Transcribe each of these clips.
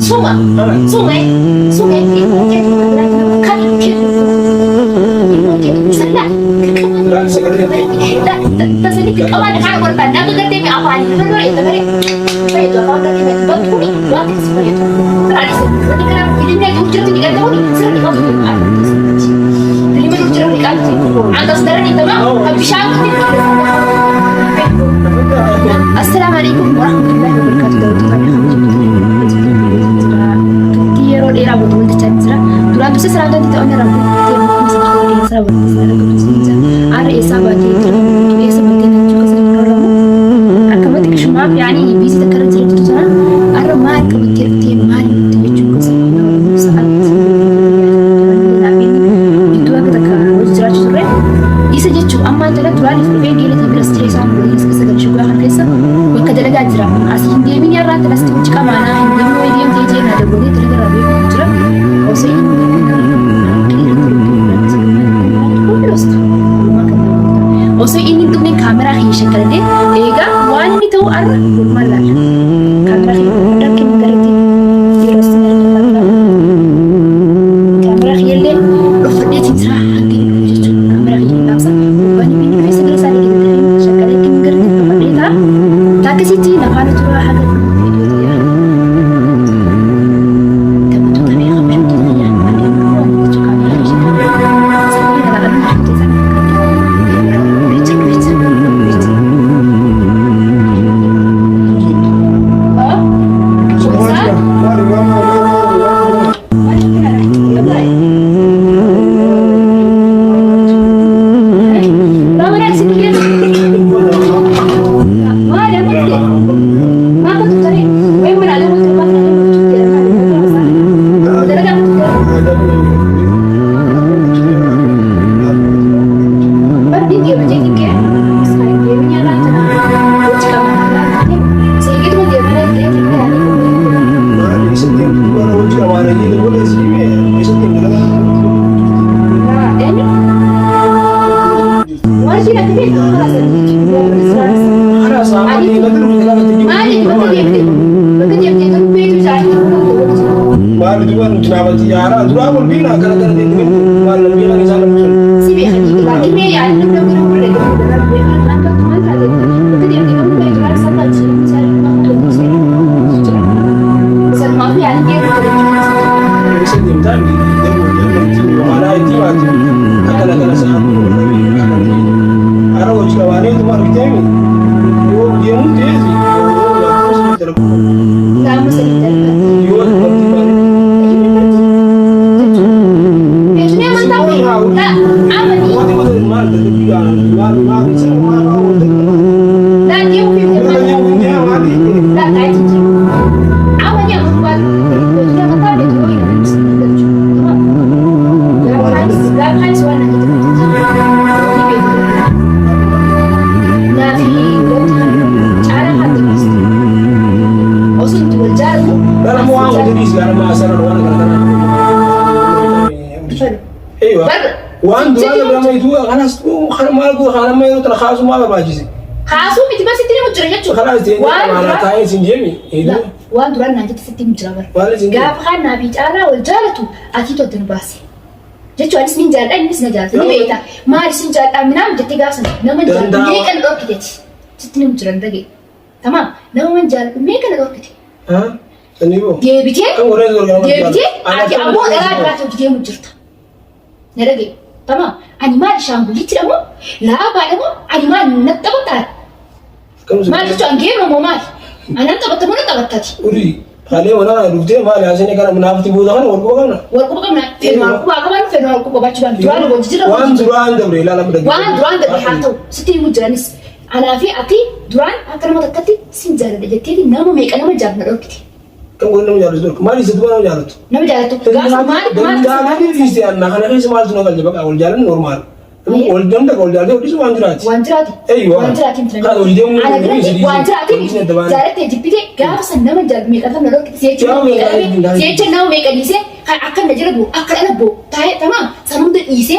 Suma, sungai, sungai itu kan itu sedang tersedih kawan kan korban aku ngerti apa ini benar itu dari saya itu apa dari betul buat seperti itu ada seperti kenapa jadinya ucap 3 tahun sering kamu jadi mana ucap dikasih atas darah itu mah habis aku Assalamualaikum warahmatullahi wabarakatuh. Tiro di rambut itu cendera. Durang itu serangga di tahun rambut. Tiro masih di serabut serangga bercinta. Ada sahabat itu, dia sahabat itu juga sering berlalu. Akamat cuma yani bisa terkeren cerita itu sana. Ada mar kemudian dia mar itu juga sering berlalu saat itu aku tak kau cerita cerita. Isa jechuun amma jala turaan ifee geelati bira streesaan booliis keessa galchuu kan keessa bakka dalagaa jira. Asii hin deemin yarraa talasti wuci qamaanaa hin deemin wayii deemtee jee naa dabalee dalagaa beeku jira. Osoo hin osoo inni dhumne kaameraa kee shakkalatee eegaa waan inni ta'u arra gurmaan laala. Kaameraa kee dhaqqee magaratti yeroo sinirra kaameraa kee illee dhufadheetiin jira hanga hin dhufu jechuudha. Kaameraa kee dhaabsa waan inni dhufee sagalee isaa dhaggeeffate shakkalee kee magaratti dhufadhee ta'a. Taakkasitti lafaan turaa haga waan duraan lama itu kanas kan mal gua kan main itu terkhasu mal bajis khasu miti masih tidak muncul jechuudha. kanas dia mana tahu sinjemi itu waan duraan nanti sitti muncul Wala sinjemi gaafa kan nabi cara wal jalatu ati to den basi jechuudha anis min jaalladha innis na jaalatu ni beekta maal sin jaalladha minam jetti gaafsan nama jaalladha mee kan dhorkiteeti sitti ni muncul ndage tamam nama jaalladha mee kan dhorkite ha sanibo deebitee kan gore gore deebitee ati ammoo dhalaa dhalaa hojii deemu jirta nadage tamam animal shambulitti damo laaba damo animal nattabataa maal jechuun geema moo maal anan taphatamu na taphatati uri halee wala dubdee maal yaasine kana munaafati buuda kana warquma qabna fedwal kuba qaban fedwal kuba bachban duwaan wajjira waan duraan dabre ilaala mudagi waan duraan dabre haa ta'u sitti mujjiranis anaa fi ati duraan akka nama takkatti sin jaalladha jetteeti nama meeqa nama jaalladha dhorkite kan gore nama jaalatu dorku maal isitu nama jaalatu nama jaalatu gaafa maal daananii fiiste anna kana keessa maaltu na galje baqa wal jaalan normaal wal danda wal jaalate hodisu waan jiraati waan jiraati Eywa. waan jiraati Kan hojii deemuu ana ni gara sidi. waan jiraati jaalatte jibbite gaafa san nama jaalatu meeqa nama dhorkite seecha nama meeqa dhiise kan akka na jira bu akka dhala bu taa'ee tamam san hunda dhiise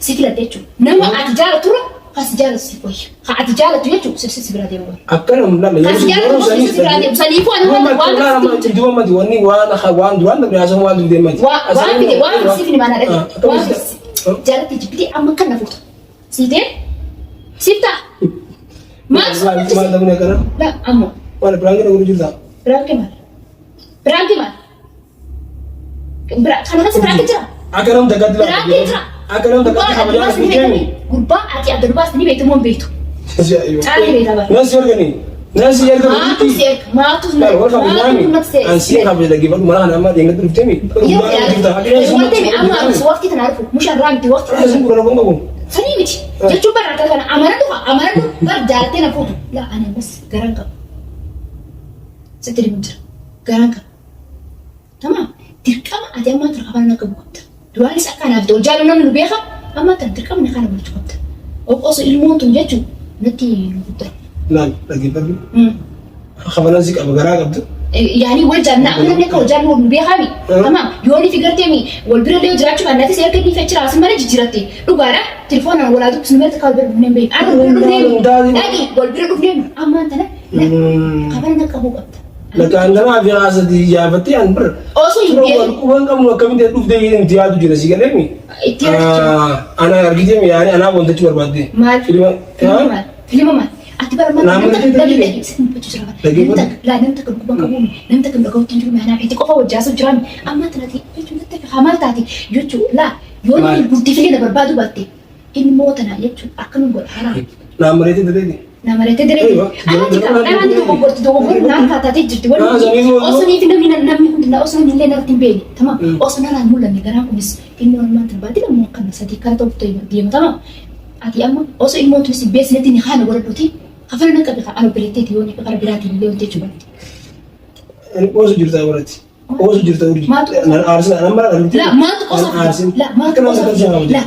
si filadhe jechuudha nama ati jaalatu خاص جالس سيفوي خاطر جالس يجو سلسلة برادي مو أكلم لا خاص جالس سلسلة برادي سليفو أنا لا ما تدوم ما توني وانا خوان دوان بيعزم والد دي ما وانا سيفني ما أنا جالس تجيبتي أما كنا فوتو سيدين سيبتا ما دمنا كنا لا أمو وانا برانكي نقول جدا برانكي مال أنا ناس برانكي ترى أكلم دكات لا أكلم دكات حبيبي في كمي قربا أكيد عبد الباس نبي بيتمون بيته ناس يرجع ما تسمع ما تسمع أنسي قبل ده جيبك مرة أنا ما دينك ترفتمي أما وقت تنعرفه مش الرام دي وقت سليمتي جتوا برا كذا أمرته برجعتنا فوتو لا أنا بس قرانك ستري متر قرانك تمام تركم أدي ما تركب أنا كبكت دوالي سأكان أبدو جالو نمن بيخا أما تركب من خانة بلشكت أو قص الموت وجتوا نتي نقدر لا لكن برضو خبرنا زيك أبو قراء قبض يعني وجدنا أنا نك وجدنا بيخامي تمام يوني فكرتي والبرد اللي جرات شو أنا تسير كني فترة أصلا ما نجي جراتي لو قارا تلفون أنا ولا دوك سمعت كابر بنيم بين أنا أجي والبرد بنيم أما أنت لا خبرنا كابو قبض لكن عندما في عصر دي جابتي عن بر أوسو يبيع وان كم كم ده دوف ده ينتهي تجي نسيج لهمي أنا أرجع يعني أنا وانت تشوف بعدين فيلم ما أعتبر ما لا نمتك الكوبان كبوم نمتك الرجوت تنجو معنا في تكوفا وجاسو جرامي أما تنادي يجوا نتك خمال تاتي يجوا لا يوني بنتفيلي نبربادو باتي إن موتنا يجوا أكلم بول حرام نامريتي تدري نامريتي تدري أنا عندي كوبورت دوغور نام كاتاتي جرتي ولا أصلا في نمي كنا أصلا نلين نرتين بيني تمام أصلا أنا نقول لك أنا كنس إنه ما تبادل ما كنا سدي كاتو بتوي ديم تمام أتي أما أصلا إن موت بس بيس نتني خانة ولا بتوي خفرنا كبيرة أنا بريتي يوني بقرب براتي اللي أنت تشوفه أنا أوزو جرتا وراتي أوزو جرتا وري أنا أرسل أنا مرة لا ما تقص لا ما تقص لا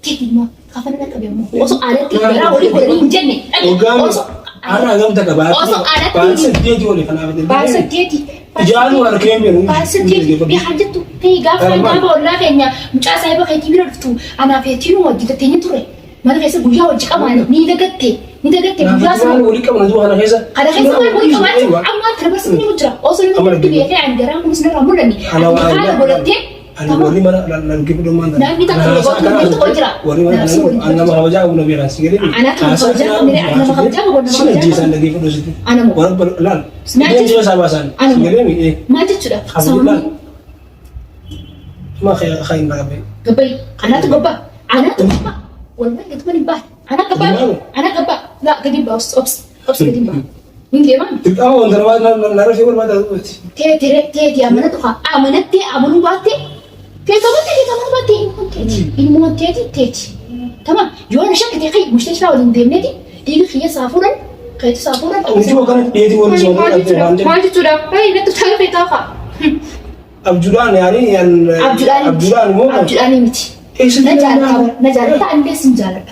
تيجي ما خفرنا كبيرة ما أوزو أنا تيجي أوري كوري جنة أوزو أنا أقوم تكبر أوزو أنا تيجي ولي فأنا بدي تيجي جانو أنا كم يوم تيجي بحاجته تيجي غافل ولا فيني مش عايزة أبغى كتير رفتو أنا في تينو ودي تتيني ترى ما أنا كيسة بوجا وجهك أمان نيدا قتة بوجا سما أنا أقولك أنا دوها أنا كيسة ما بقولك ما أما ترى بس مني مجرى أصلا أنا بدي بيجي عند جرام بس نرى مولني أنا بقولتين أنا ولي ما لا نجيب له ما لا نيدا كذا ولي ما أنا ما خرجا ولا بيران سيجري أنا خرجا أنا ما خرجا ولا شنو جيسان نجيب له زيت أنا مو لا سمعت جيسان ساباسان سيجري مي إيه ما تجرى سامي ما خاين بقى قبي أنا تقبى والله قد ماني باه أنا قبا لا قديم بس أبس قديم باه من كمان تبقى أنا نعرف يقول ما ده تي أمانتي أمانو باتي في كمان باتي إنه تي تمام يوانا شك تيجي مستشفى ولا ندمني تيجي خيا سافورا خيا سافورا أنتي ما كانت يدي ولا شو ما تجرا هاي نتو تعرف تاخا عبدالله يعني عبدالله مو عبدالله متي نجارة عندي سنجارة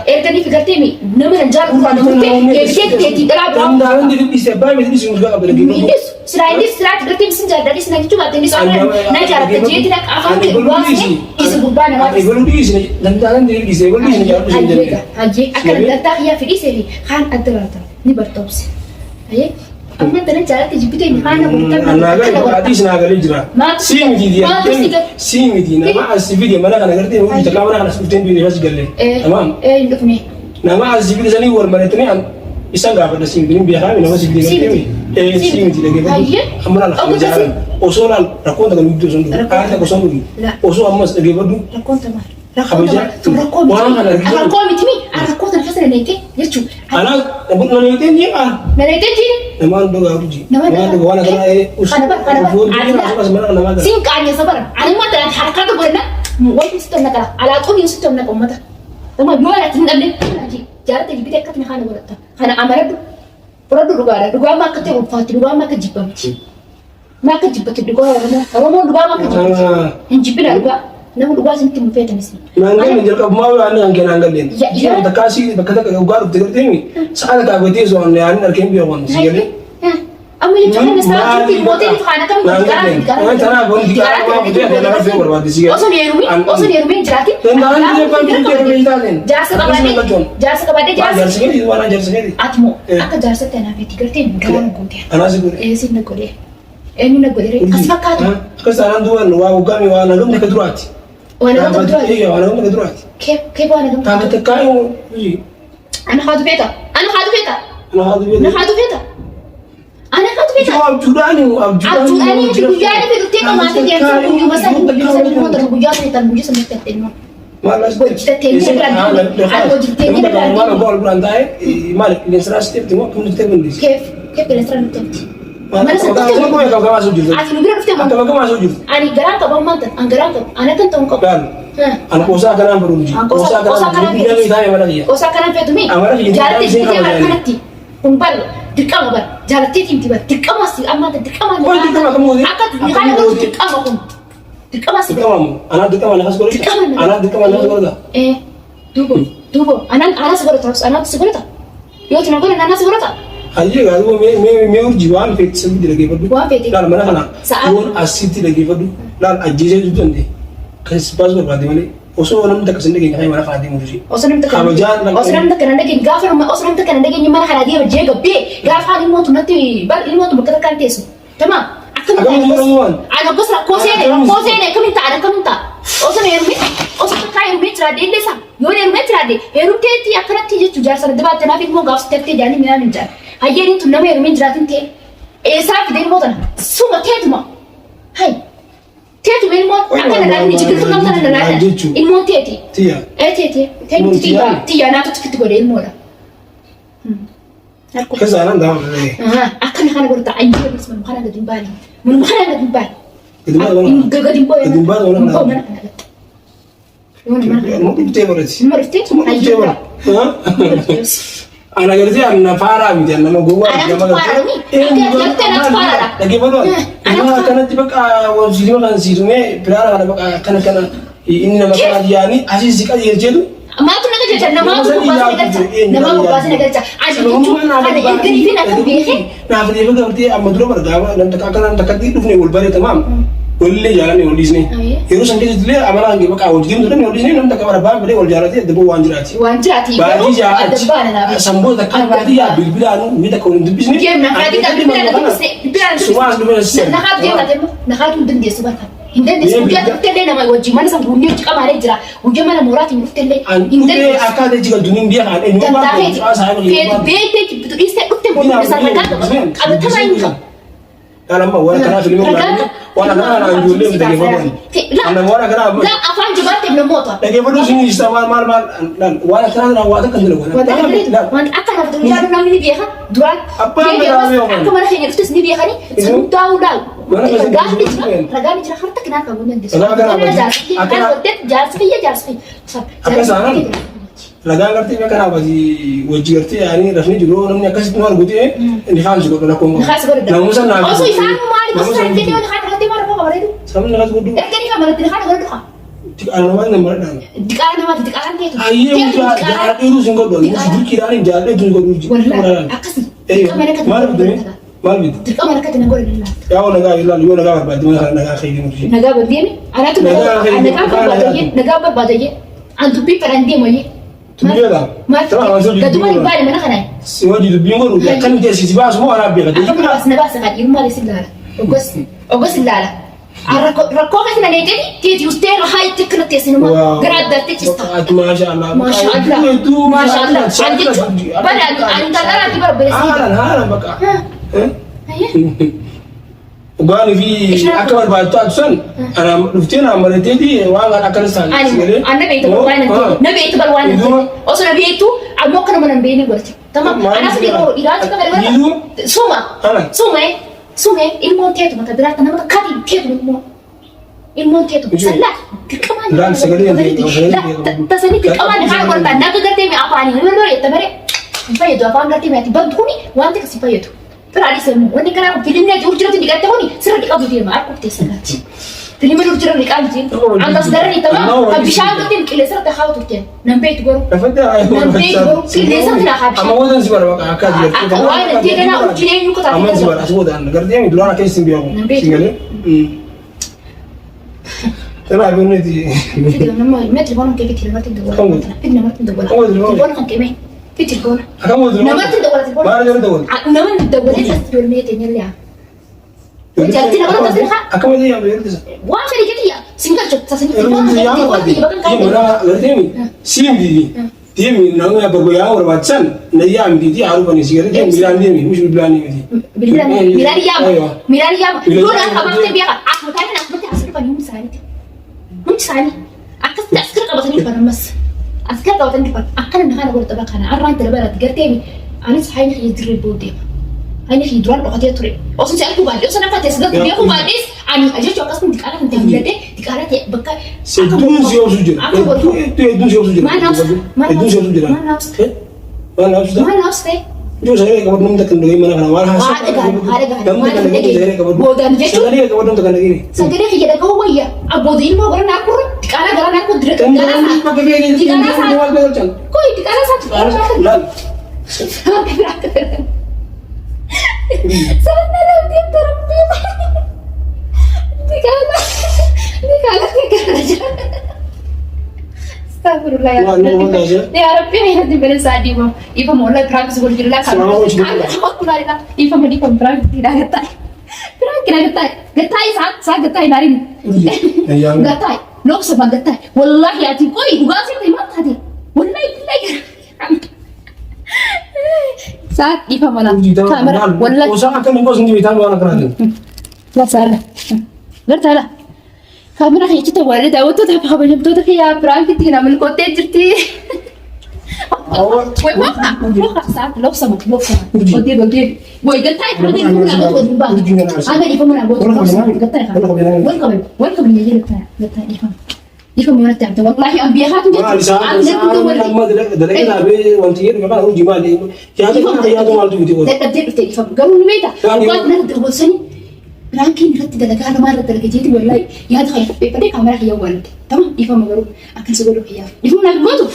إيرجع ني فكرتني نمر نجارة قرآن نمر كيف تلعب عندنا دي بيسبب ما تدري شو مشغل قبل كده سلايد تقدر سنجارة دي سنجارة شو بعدين نجارة تجيء لك أفهم واسي إذا قربان ما يقولون دي سنة عندنا دي بيسبب دي سنجارة هاي أكلم تاخيا في إسرائيل خان أدراتا نبرتوبس هاي أما أنت نجارة تجيبتني خانة بورتان أنا قال حديث ناقل إجرا سيمي دي ما أسيفيدي ما أنا قلت إنه إنت كمان أنا سبتين بيني بس قال لي تمام نفني ما أسيفيدي زني ورمانتني عن إسانع بدر سيمي دي بيها من هو سيمي سيمي دي لقي بدي أمرنا الخمسة أصلا ركون تقول بدو سندو أنا تقول سندو أصلا أمس لقي بدو ركون تمام ركون متمي ركون الحسن نيتي يرجو أنا أقول نيتي نيا نيتي نمان دوغا أبوجي نمان دوغا أنا كنا إيه أنا سين كأني صبر أنا ما ترى حركات قلنا وين ستنا كلا على طول يستنا كمتا تمام يولا تنقلنا جارت اللي بدك كتني خانة ولدتها خانة أمرد برد رجوع ما كتير وفات رجوع ما كجيبه ما كجيبه رجوع رجوع ما كجيبه نجيبنا رجوع نقول رجوع سنتي مفيدة مثلي ما عندنا نجرب ما هو عندنا عندنا عندنا يا تكاسي بكذا رجوع بتقدر تيمي سألك أبغى تيجي زون يعني نركين بيوان سيجري أما Oromoo jechuun nastaawwan mootiin faana kam Tana booni diqaa waa buutee ati lafa fe'u barbaadde si osoo neerumee jiraati jaarsa qabaadde ati moo akka jaarsatti anaaf itti gartee garaan gootee anaasi godhe eessi na godhee eenyu na godhee as fakkaatu akkas taanaan duuban waa hoggaami waa nagamne ka duraati waan nagamne duraati waa nagamne ka duraati kee waa nagamne taate kaayu ana haatu feeta ana haadu feeta abjuudhaani guyyaa dhufe dhuftee qamaatee deemsa guyyuu masaan guyyaa feetan guyyaa sana ta'e maal as maal bool bulan taa'e maal qilleensa raasiteetti moo kumni ta'e gundi keef qilleensa raasiteetti ati nu bira dhuftee moo ani garaan qaban maanta an garaan qabu ana kan ta'u qabu ana qoosaa kanaan baruuji qoosaa kanaan feetu mee jaalatti ishee bara kanatti kun bar dirqama bar jaalatti timti bar dirqama si amma dirqama akka kana godhu dirqama kun dirqama si ana dirqama nafas godha duubo ana si godhata ana si godhata yoo tina godhan ana si godhata Haji gaadu me urji waan feeti sabi dhaggeeffadhu. Waan feeti. Laal mana kana yoon asitti dhaggeeffadhu laal ajjeesee jirtu ande kan ispaas barbaade malee osoo namni takka sin dhageenya kan mana kana deemu jirti. Osoo namni takka nan dhageenya gaafa osoo namni takka nan dhageenya mana kana deema jee gabbee gaafa ilmootu natti bar ilmootu bakka takkaan teessu. Tamam. Ana gosa rakkoo seene kamin ta'a osoo takkaa heerumee jiraadde illee isaa yoo heerumee jiraadde heerumteetti akkanatti jechuu jaarsa dabaatte naaf ilmoo gaafsi tettee jaanii midhaan hin jaal hayyeeniin tun nama heerumee jiraatin ta'e eessaa fide ilmoo tana suma teetuma teetuma ilmoon akka nagaadhi jigirtu namta nagaadha ilmoon teeti tiyya naatutti fitti godhe ilmoodha. Kesana dah. Akan kana godhata ayyee bis mun kana gadin bani mun kana gadin bani gadin boy orang mana mau berarti ayyee anak kerja anak para gitu nama gua lagi baru anak karena tiba sini makan sini berapa karena ini nama dia ni asyik sikit aja tu Maatu naga jecha nama bobbaasee naga jecha ani jechuun kana erganii fi akka beekee naaf deema gabatee amma dura bargaama namta kakana namta kadii dhufne wal bare tamam wallee jaalane wal disne yeroo san keessatti illee amala hange baqa wal diimtu dhabne wal disne namta kabara baa bade wal jaalate dabo waan jiraati baadii jaati samboo takka baadii yaa bilbilaanu wi takka wal dubbisne geem na kadii bilbilaan suwaas dubbisne na haatu deema na haatu dandeessu barka Hindeen guyyaa dhuftee nama wajjin mana san guunnee qabaaree jira. Guyyaa mana mooraatiin dhuftee hindeen akka jiga dunin biya kan eenyu baatu beekte dhiistee dhuftee booduu san ragaa qabatamaa hin qabu. Kalama wala kana filmi wala kana anjulee mtake fadhani. Ana wala kana la afaan jibaate namoota. Dage fadhu sini istamal mal wala kana wala kan dilo wan akka na fadhu yaadu namni beeka duraan akka mana keenya dhuftes ni beekani sun daawudaan ragaan jira harta kana kan gunan desu jaarsi lagaan gartee mee kana basi wajji gartee yaani rafni jiru namni akkasitti maal gutee ni haan jiru kana komo namusa na osoo isaan maali gosa inni on haan gartee maal ko bareedu sabni nagas gudu ergani ka bareedu haan gartee ka tikana nama maradan dikana teetu ayye muta diru singo do ni dikki dani jalle tu singo duji wallahi akasi mal bidu mal bidu dikka malaka tana gore lillah yawo naga illa yo naga barbadi mana naga khaydi mutu naga badiyeni anatu naga barbadaye antu bi parande moye Tumiela. Gaduma ni bali mana kana? Siwaji dubingo ru kan dia sisi bas mo arabi ga. Aku bas kan irma le silala. Ogos silala. Rakko ka sina nete ti uste ra hay tikna te sinuma grada te chista. Mashallah. Mashallah. Andi bala anda dara ti bar beresi. Halan baka. Ugaan fi akbar baatu atsan ana luftena amaretedi wanga akarsan sigale anna beitu balwana na beitu balwana oso na beitu ammo kana manan beini gorti tamam ana sidiro irati ka bere suma ilmo tetu mata birata na mata kadi tetu mo ilmo tetu salla kikaman dan sigale tasani kikaman ha gorta na ka garte me apani no yetabare fayedo afan garte me ati banduni wante ka sifayedo Terus ada semua. Wanita kan film ni jujur tu dikat tahun ni. Serah dikau video mak aku test sangat. فيلم الرجال اللي قال جين عند أصدرني تمام فبيشان قلت كل سنة تخاوت وتين نبيت جورو نبيت جورو كل سنة لا خابش أما هو ده زبالة بقى أكاد أنا تيجي أنا أجيني نقطة أما زبالة أسود أنا قردي أمي دولار كيس سيمبيوم سينجالي ترى أقول ندي فيديو نما ما تلفون كيف تلفون تدور فيديو نما تدور تلفون كان كيمي في تلفون نما تدور تلفون ما أنا تدور نما تدور ليس تدور ميتين يلي وجاتي نما تدور أكمل دي أمي يردس وان شركتي سينجل شو تسني تلفون أنا قردي أمي سيم دي تيمي نعمل بربيا ورباتشان نيام دي عارف أني سيجارة تيم بلاني أمي مش بلاني أمي بلاني ميلاني يام لولا أبغى تبيها أكمل كذا أكمل تحصل فنيوم سالتي مش سالي أكست أسكر قبضني فرمس أسكر قبضني فرم أكل النهار أقول طبعا أنا أرانت لبلد قرتيني أنا صحيح يدري بودي هاي نخي يدرون لقطة تري أصلا سألت بعد أصلا أنا فتى صدق بيأخذ بعد إيش أنا أجيت شو قسم دكارة أنت بلده دكارة بقى سيدون زيو سجل سيدون زيو سجل ما نفس ما نفس ما نفس جو سهري كبر نم تكن دوي mana kana war hasa bodan jechu sehari kabar num tekan lagi sagere khiyada ko waya abodin mo gara nakur tikala gara nakur direct gara sa pakai begini tikala sa wal bedol chan koi tikala sa lal sana lam tim terappi tikala Astagfirullah ya Rabbi ya Rabbi beri sadi mo ifa mo la prank sebul jilla kan aku kulari na ifa mo di kon prank tidak getai saat getai dari ni getai lok sama getai wallahi ati koi duga sih temat tadi wallahi billahi saat ifa mana kamera wallahi usah akan ngos ndi bitan wana kana la sala gertala kamera هي كده ولد أو تده بخبرهم تده هي برانك تينا من الكوتة جرتي وقع ساعات لو سمت بدي ويقطع بدي نقول أنا يفهم أنا أقول قطع وين يجي قطع يفهم يوم تعبت والله أبيها أنا ما دلك أنا أبي وانتير كمان هو جمالي يا هذا كان يا دوم على تويتي لا تبدي بتفهم قالوا لي ميتا قال نرد وسني لكن رتي دلك أنا ما رد دلك جيتي والله يا هذا خير بدي كاميرا هي ولد تمام يفهم قالوا أكن سقولوا هي يفهم أنا قلتوا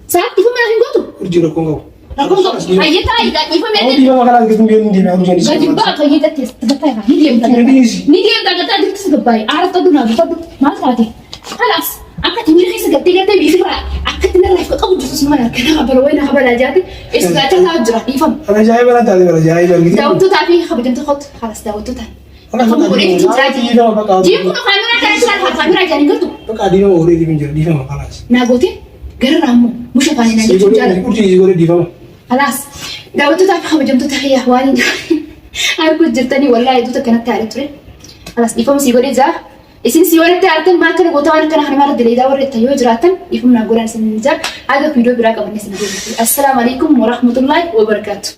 saat itu mana yang gotu? Urji rakong rakong aja tay, ifa mede. Oh dia makanan gitu biar dia mau jadi. Gaji ba kayak gitu tes tegatai kan? Ini dia tegatai itu segabai. Arah tuh nabi tuh mas tadi. Kalas, angkat ini lagi segatai bifra. Angkat ini lagi kau justru semua. Karena berwain kabar aja tuh. Istilah aja ifam. Ada jaya mana tadi mana jaya gitu. Daun tuh tapi kabar jangan takut. Kalas daun tuh tadi. Kamu boleh itu aja. Dia pun kamera kan kamera aja nih gitu. Pakai dia mau di pinjam dia mah kalas. Nagotin? Geramu, مش فاني نجيب جالك. كل شيء يقول دي فما. خلاص. داود تعرف خبر جمت تحية حوالي. أنا كنت جرتني والله يدوت كانت تعرف ترى. خلاص يفهم سيقولي زا. إسين سيقولي تعرفن ما كان قطعان كان إحنا مرة دليل داور التيو جراتن يفهم نقول أنا سنجار. هذا فيديو براك أبغى نسمع. السلام عليكم ورحمة الله وبركاته.